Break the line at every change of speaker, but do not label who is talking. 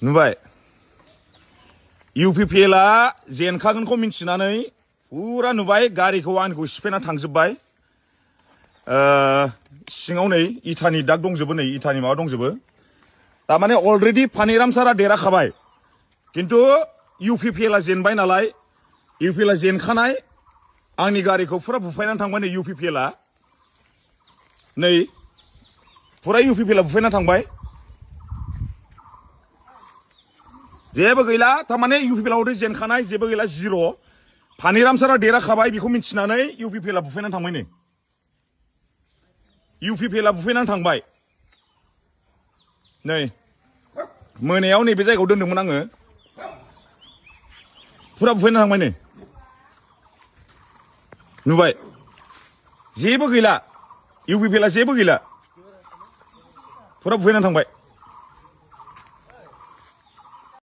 नुबाय UPPLआ जेनखागोनखौ मिन्थिनानै फुरा नुबाय गारिखौ आंखौ सिफायना थांजोबबाय सिङाव नै इटानि दाग दंजोबो नै इटानि माबा दंजोबो तारमाने अलरेडि पानिराम सारा देरहाखाबाय किन्तु UPPLआ जेनबाय नालाय UPPLआ जेनखानाय आंनि गारिखौ फुरा बुफायनानै थांबाय नै UPPLआ नै फुरा UPPLआ बुफायना थांबाय जेबो गैला तारमाने UPPLआ अलरेडि जेनखानाय जेबो गैला जिर' पानिराम सारा देरहाखाबाय बेखौ मिन्थिनानै UPPLआ बुफायनानै थांबाय नै UPPLआ बुफायनानै थांबाय नै मोनायाव नैबे जायगायाव दोनदोंमोन आङो फुरा बुफायनानै थांबाय नै नुबाय जेबो गैला UPPLआ जेबो गैला फुरा बुफायनानै थांबाय